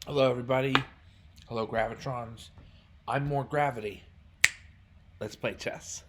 Hello, everybody. Hello, Gravitrons. I'm more gravity. Let's play chess.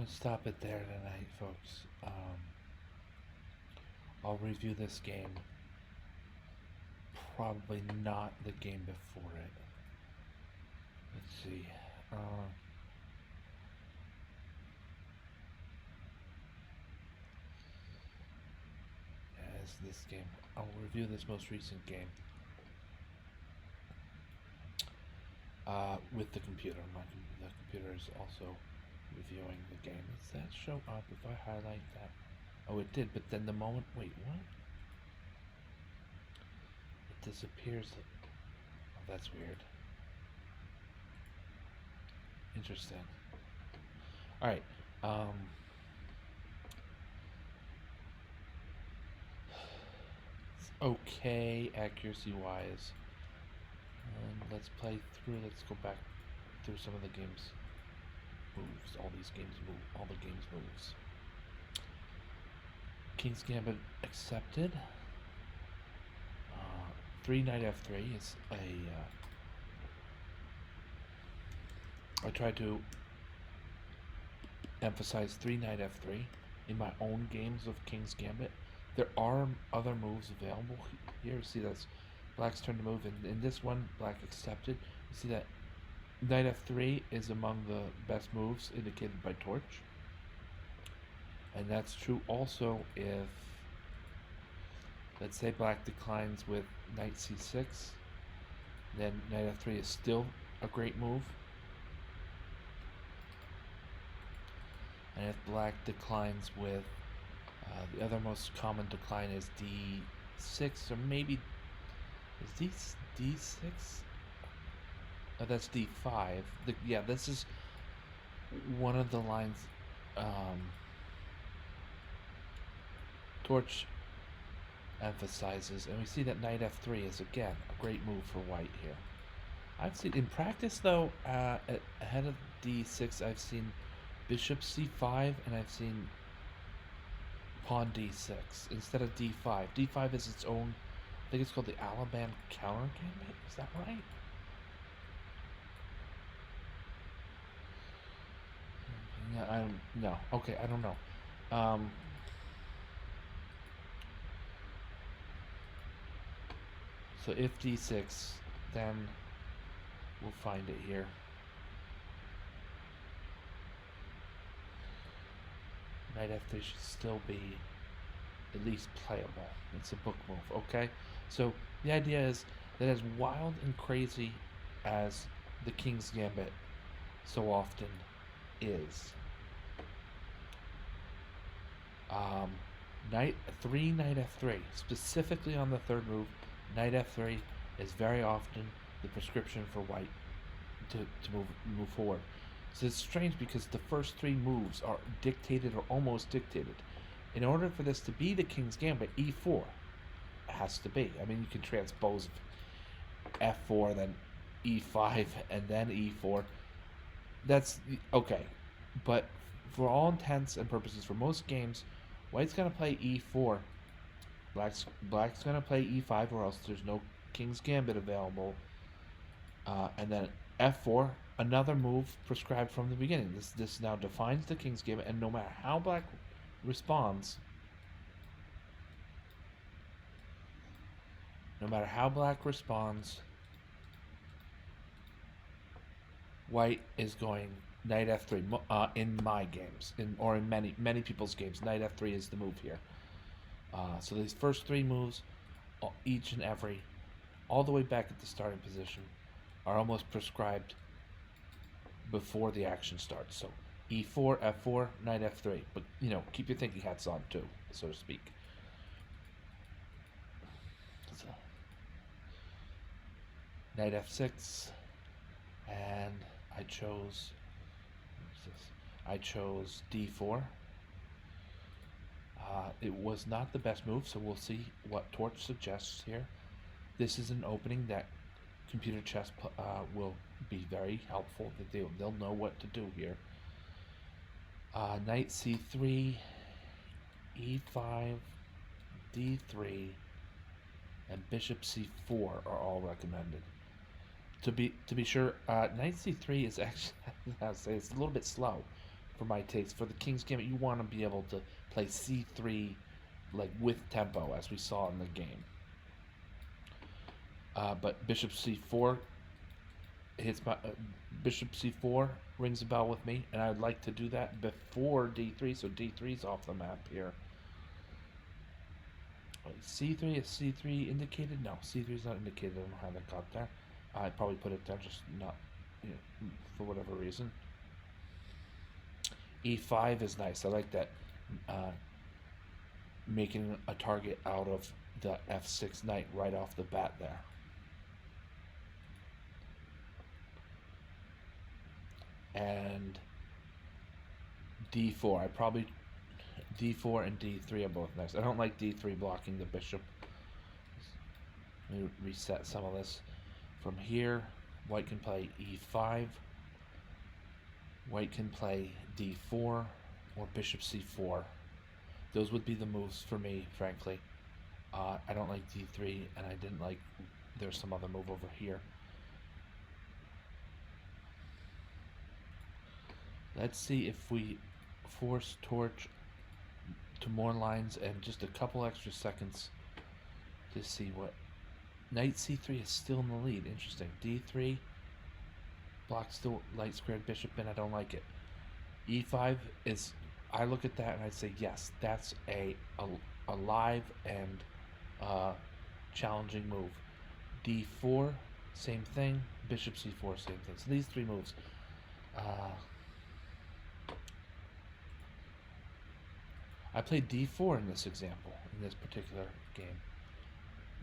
gonna stop it there tonight, folks. I'll review this game. Probably not the game before it. Let's see. It's this game. I'll review this most recent game with the computer. The computer is also reviewing the game. Does that show up if I highlight that? Oh, it did, but then the moment... Wait, what? It disappears. Oh, that's weird. Interesting. Alright, it's okay accuracy-wise. And let's play through, let's go back through some of the game's moves. All these games move, all the game's moves. King's Gambit accepted. 3 knight f3 is a... I tried to emphasize 3 knight f3 in my own games of King's Gambit. There are other moves available here. See, that's Black's turn to move, and in this one, Black accepted. You see that knight f3 is among the best moves indicated by Torch. And that's true also if, let's say, Black declines with knight c6, then knight f3 is still a great move. And if Black declines with, the other most common decline is d6, or maybe, is d6? Oh, that's d5. Yeah, this is one of the lines Torch emphasizes, and we see that knight f3 is again a great move for white here. I've seen in practice though, ahead of d6, I've seen bishop c5, and I've seen pawn d6 instead of d5. d5 is its own, I think it's called the Alabama counter gambit. Is that right? Yeah, no. Okay, I don't know. So if d6, then we'll find it here. Knight f3 should still be at least playable. It's a book move, okay? So the idea is that as wild and crazy as the King's Gambit so often is, knight f3, specifically on the third move, knight f3 is very often the prescription for white to move forward. So it's strange because the first three moves are dictated or almost dictated. In order for this to be the King's Gambit, e4 has to be. I mean, you can transpose f4, then e5, and then e4. That's okay. But for all intents and purposes, for most games, white's going to play e4. Black's going to play e5, or else there's no King's Gambit available. And then f4, another move prescribed from the beginning. This now defines the King's Gambit, and no matter how Black responds, white is going knight f3 in my games, or in many people's games. Knight f3 is the move here. So these first three moves, each and every, all the way back at the starting position, are almost prescribed before the action starts. So e4, f4, knight f3. But, keep your thinking hats on too, so to speak. So, knight f6, and I chose d4. It was not the best move, so we'll see what Torch suggests here. This is an opening that computer chess will be very helpful. That they'll know what to do here. Knight c3, e5, d3, and bishop c4 are all recommended. To be sure, knight c3 is actually, I'll say, it's a little bit slow for my taste. For the King's Gambit, you want to be able to play c3 like with tempo, as we saw in the game. But bishop c4 hits my bishop c4 rings a bell with me, and I'd like to do that before d3, so d3's off the map here. c3 is c3 indicated? No, c3 is not indicated. I don't know how that got there. I probably put it there, just not, you know, for whatever reason. e5 is nice. I like that, making a target out of the f6 knight right off the bat there. And d4. I probably d4 and d3 are both nice. I don't like d3 blocking the bishop. Let me reset some of this. From here, white can play e5. White can play d4 or bishop c4. Those would be the moves for me, frankly. I don't like d3, and I didn't like, there's some other move over here. Let's see if we force torch to more lines and just a couple extra seconds to see what. Knight c3 is still in the lead. Interesting. d3 blocks the light squared bishop, and I don't like it. e5 is, I look at that and I'd say yes, that's a live and challenging move. d4, same thing. Bishop c4, same thing. So these three moves. I played d4 in this example, in this particular game.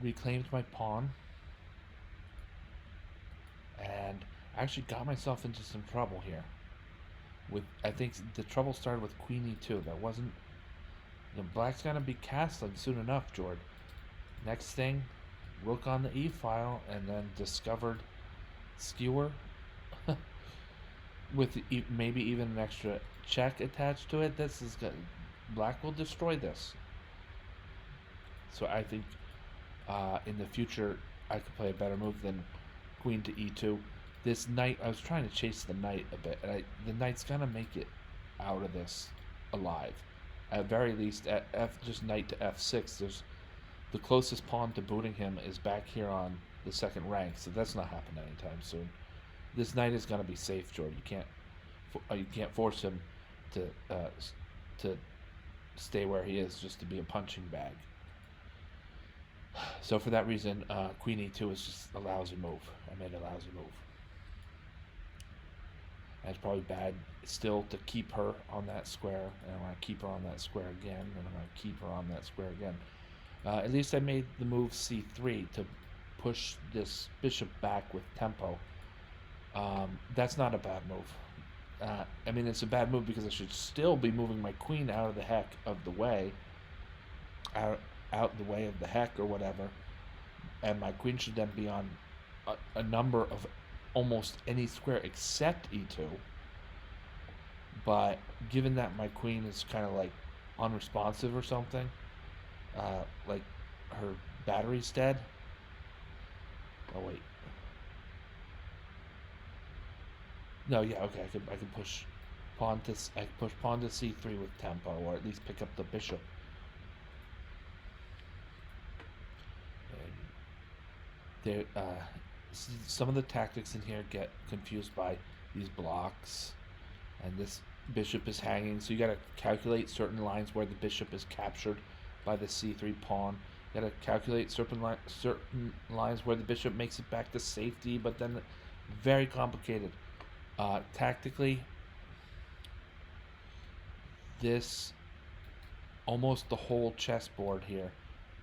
Reclaimed my pawn, and I actually got myself into some trouble here. I think the trouble started with queen e2. That wasn't, black's gonna be castling soon enough, Jord. Next thing, rook on the e file, and then discovered skewer with maybe even an extra check attached to it. This is good. Black will destroy this. So I think in the future I could play a better move than queen to e2. This knight, I was trying to chase the knight a bit, and the knight's gonna make it out of this alive. At very least, at just knight to f6, there's the closest pawn to booting him is back here on the second rank, so that's not happening anytime soon. This knight is gonna be safe, Jordan. You can't force him to stay where he is just to be a punching bag. So for that reason, queen e2 is just a lousy move. I made a lousy move. And it's probably bad still to keep her on that square, and I want to keep her on that square again, and I want to keep her on that square again. At least I made the move c3 to push this bishop back with tempo. That's not a bad move. I mean, it's a bad move because I should still be moving my queen out of the heck of the way, out the way of the heck or whatever, and my queen should then be on a number of almost any square except e2. But given that my queen is kind of like unresponsive or something, like her battery's dead. Oh wait. No, yeah, okay. I can push pawn to c3 with tempo, or at least pick up the bishop. And some of the tactics in here get confused by these blocks, and this bishop is hanging. So you got to calculate certain lines where the bishop is captured by the c3 pawn. You got to calculate certain lines where the bishop makes it back to safety, but then very complicated. Tactically, this almost the whole chessboard here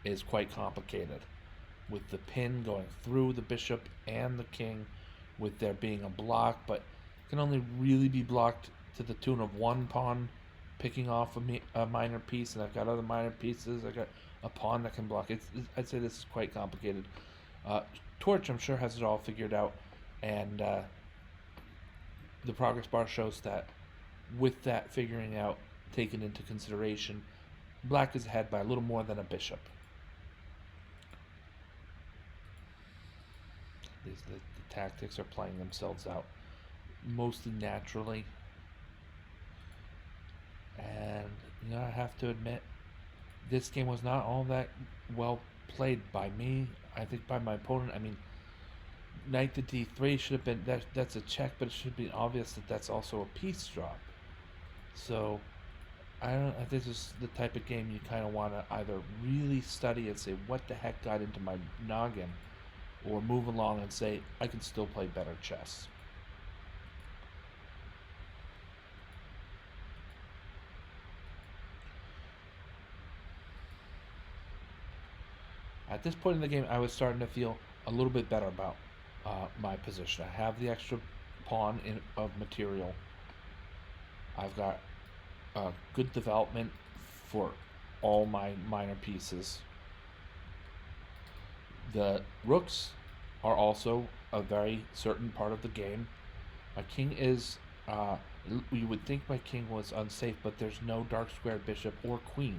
is quite complicated, with the pin going through the bishop and the king, with there being a block, but can only really be blocked to the tune of one pawn picking off a minor piece, and I've got other minor pieces. I got a pawn that can block it. I'd say this is quite complicated. Torch, I'm sure, has it all figured out, and the progress bar shows that with that figuring out taken into consideration, black is ahead by a little more than a bishop. The tactics are playing themselves out mostly naturally. I have to admit, this game was not all that well played by me. I think by my opponent. I mean, knight to d3 should have been that's a check, but it should be obvious that that's also a piece drop. So I don't. This is the type of game you kind of want to either really study and say what the heck got into my noggin, or move along and say I can still play better chess. At this point in the game, I was starting to feel a little bit better about my position. I have the extra pawn of material. I've got good development for all my minor pieces. The rooks are also a very certain part of the game. My king is. You would think my king was unsafe, but there's no dark squared bishop or queen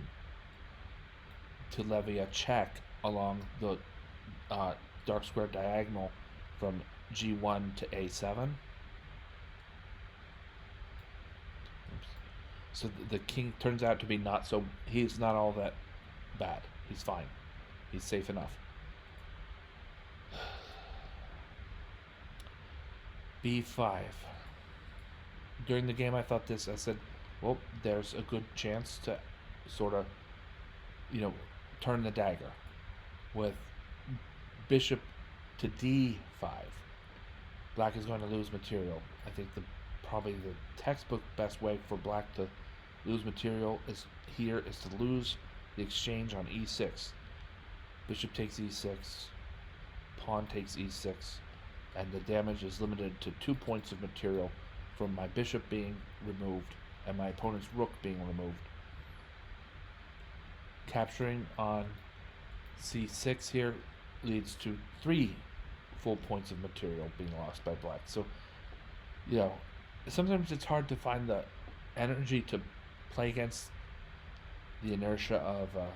to levy a check along the dark square diagonal from g1 to a7. So the king turns out to be not so. He's not all that bad. He's fine. He's safe enough. b5. During the game, I thought this. I said, well, there's a good chance to sort of, turn the dagger with bishop to d5. Black is going to lose material. I think probably the textbook best way for black to lose material is to lose the exchange on e6. Bishop takes e6, pawn takes e6, and the damage is limited to 2 points of material from my bishop being removed and my opponent's rook being removed. Capturing on c6 here leads to 3 full points of material being lost by black. So, sometimes it's hard to find the energy to play against the inertia of a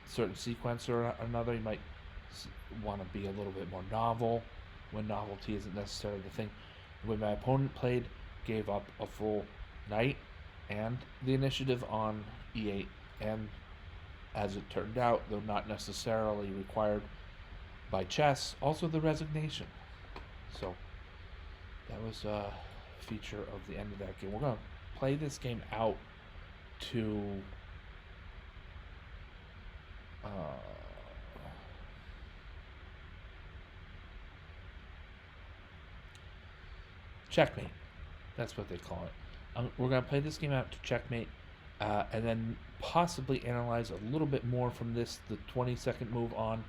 certain sequence or another. You might want to be a little bit more novel when novelty isn't necessarily the thing. When my opponent played, gave up a full knight and the initiative on e8, and as it turned out, though not necessarily required by chess, also the resignation. So that was a feature of the end of that game. We're going to play this game out to checkmate. That's what they call it. We're going to play this game out to checkmate, and then possibly analyze a little bit more from the 22nd move on,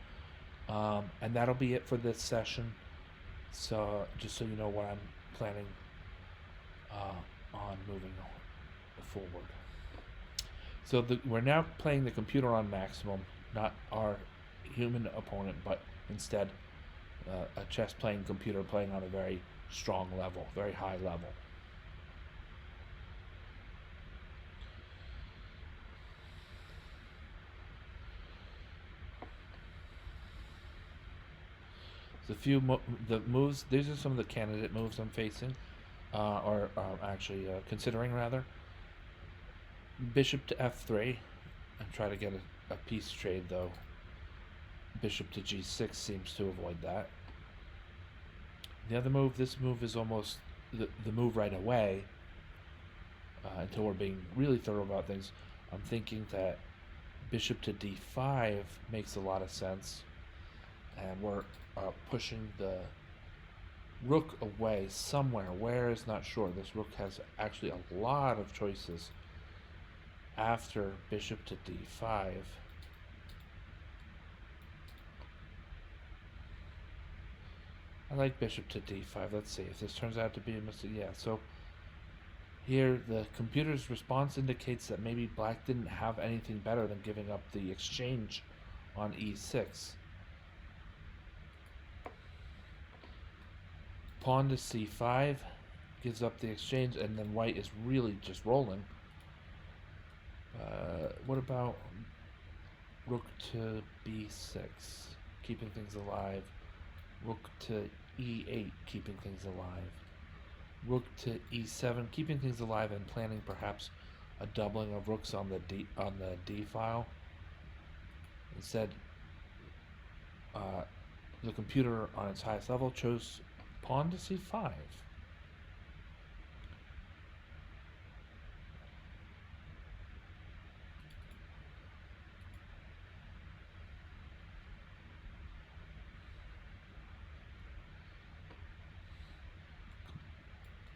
and that'll be it for this session. So just so you know what I'm planning on moving forward. So we're now playing the computer on maximum, not our human opponent, but instead a chess playing computer playing on a very strong level, very high level. The moves. These are some of the candidate moves I'm facing, or actually considering rather. Bishop to f3, and try to get a piece trade though. Bishop to g6 seems to avoid that. The other move. This move is almost the move right away. Until we're being really thorough about things, I'm thinking that bishop to d5 makes a lot of sense, and we're pushing the rook away somewhere. Where is not sure. This rook has actually a lot of choices after bishop to d5. I like bishop to d5. Let's see if this turns out to be a mistake. Yeah, so here the computer's response indicates that maybe black didn't have anything better than giving up the exchange on e6. Pawn to c5 gives up the exchange, and then white is really just rolling. What about rook to b6, keeping things alive? Rook to e8, keeping things alive. Rook to e7, keeping things alive and planning perhaps a doubling of rooks on the D file. Instead, the computer on its highest level chose pawn to C5.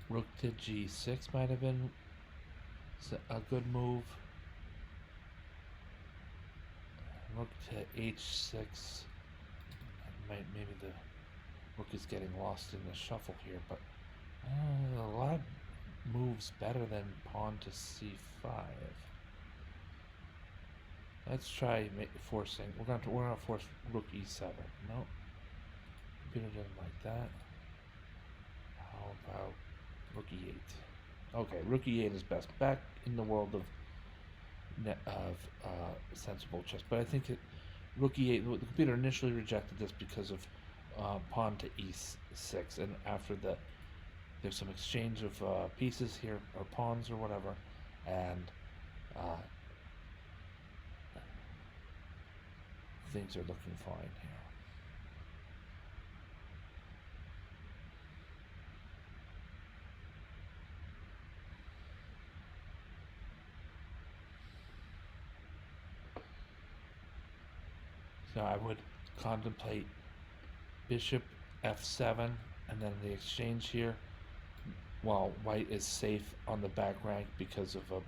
Rook to G6 might have been a good move. Rook to H6. Maybe the rook is getting lost in the shuffle here, but a lot moves better than pawn to C5. Let's try forcing. We're gonna force rook E7. No, computer doesn't like that. How about rook E8? Okay, rook E8 is best. Back in the world of sensible chess, but I think rook E8. The computer initially rejected this because of pawn to E6, and after there's some exchange of pieces here, or pawns, or whatever, and things are looking fine here. So I would contemplate bishop f7, and then the exchange here, while white is safe on the back rank because of a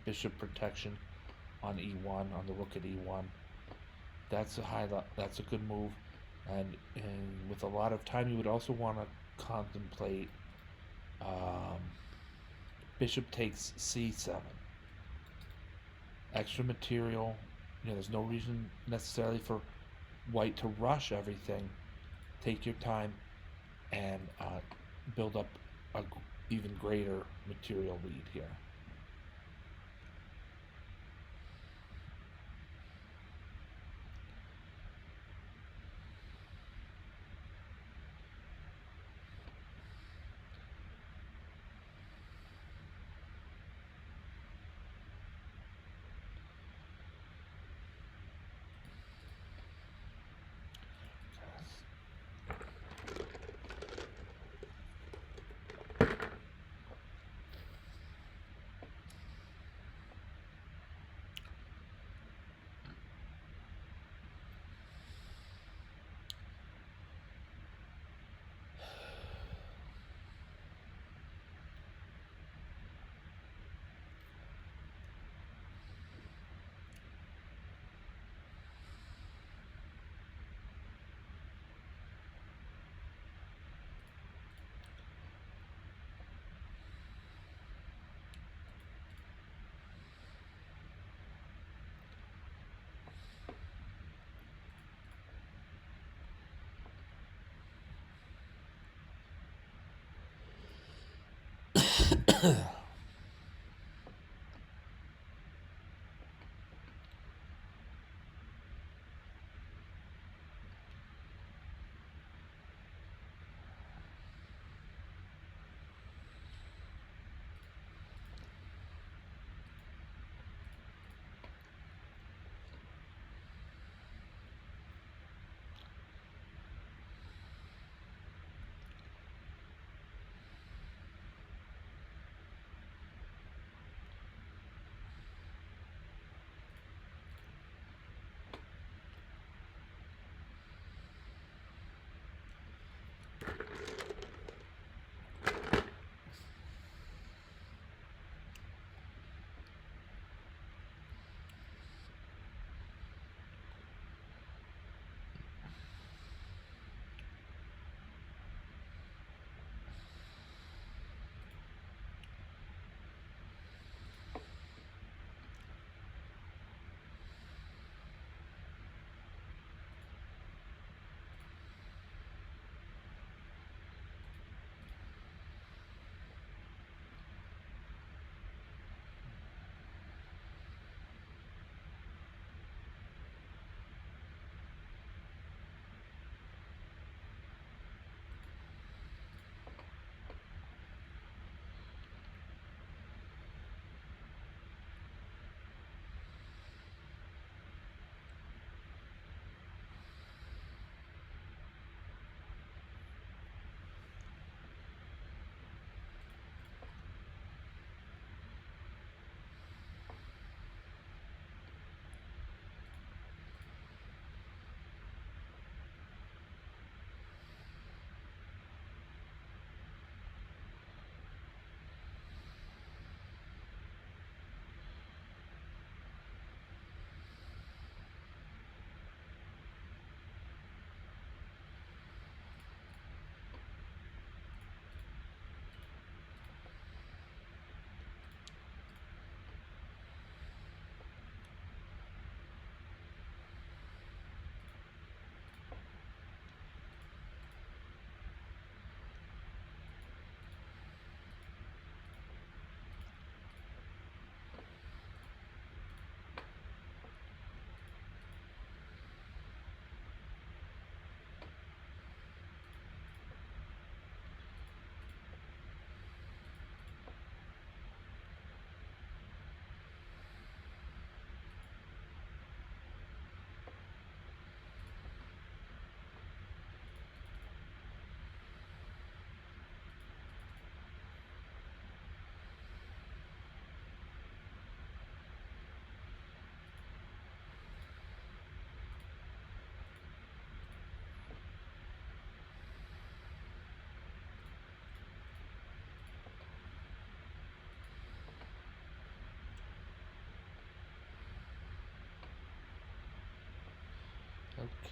bishop protection on e1, on the rook at e1. That's that's a good move, and with a lot of time, you would also want to contemplate bishop takes c7. Extra material. There's no reason necessarily for white to rush everything. Take your time and build up a even greater material lead here.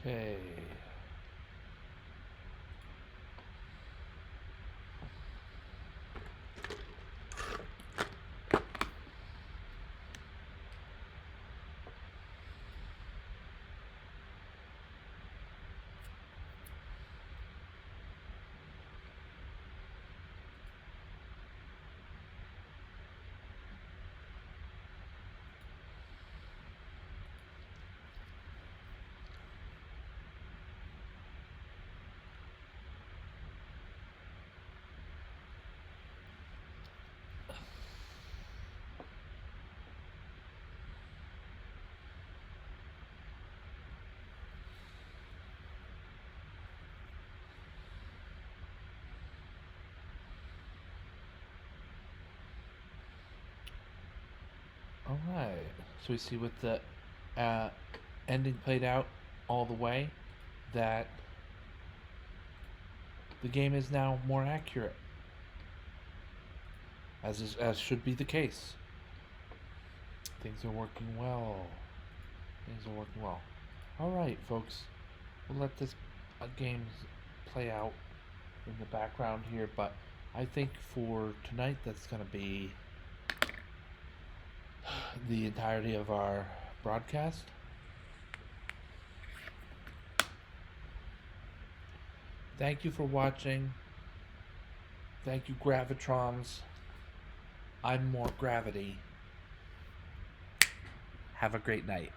Okay. All right. So we see with the uh, ending played out all the way that the game is now more accurate, as should be the case. Things are working well. Things are working well. All right, folks. We'll let this game play out in the background here, but I think for tonight that's going to be the entirety of our broadcast. Thank you for watching. Thank you, Gravitrons. I'm more gravity. Have a great night.